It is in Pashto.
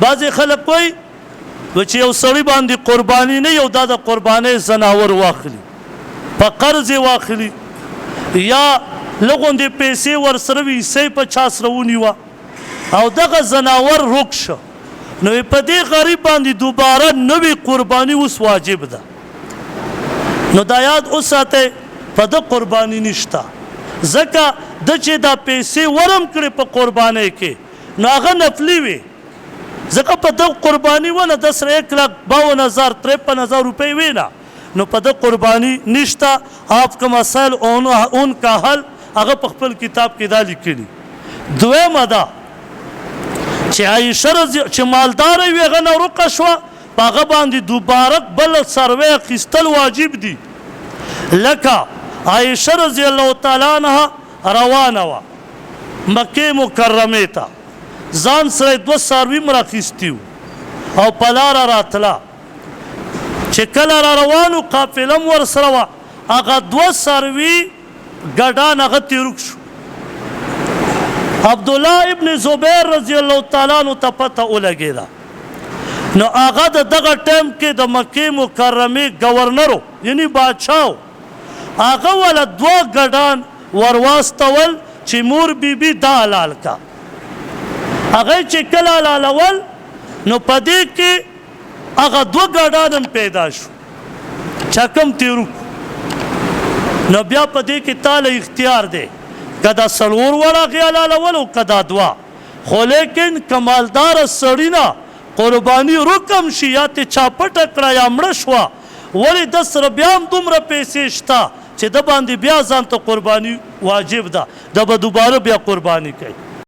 بعضې خلک وایي چې یو سړی باندې قرباني نه یو دا د قربانۍ زناور واخلي په قرض یې واخلي یا لغوندې پیسې ورسره وي حصه په چا سره ونیوه او دغه زناور روک شه نو په دې غریب باندې دوباره نوې قرباني اوس واجب ده نو دا یاد وساتئ په ده قرباني نشته ځکه ده چې دا پیسې ورم کړې په قربانۍ کې نو هغه نفلي وي ځکه په ده قرباني ونه ده سره 1,52,000 روپۍ وي نه نو په ده قرباني نشته آپ که مسائل اون کا حل هغه په خپل کتاب کې دا لیکلي دویمه ده چې عایشه چې مالداره وي هغه نه ورکه شوه په هغه باندې دوباره بل څاروی اخیستل واجب دي لکه عایشه رضی الله تعالی عنها روانه وه مکې مکرمې ته ځان سره 2 څاروي م راخیستي او په لاره راتله چې کله را روانو قافله م ورسره وه هغه 2 څاروي ګډان هغه تېروک شو عبدالله ابن زبیر رضی الله تعالی عنہ ته پته ولګېده نو هغه د دغه ټایم کې د مکې مکرمې ګورنرو یعنی بادشاه هغه وله 2 ګډان ورواستول چې مور بیبي دا حلال کا هغه چې کله حلالول نو په دې کې هغه 2 ګډان هم پیدا شو چا کم تېروک نو بیا په دې کې تاله اختیار دی که دا 4 وړه هغې حلالول او که دا 2 خو لیکن کمالداره سړي نه قرباني رکم شي یا تې چا پټه کړه یا مړه شوه ولې ده سره بیا هم دومره پیسې شته چې ده باندې بیا ځان ته قرباني واجب ده ده به دوباره بیا قرباني کوي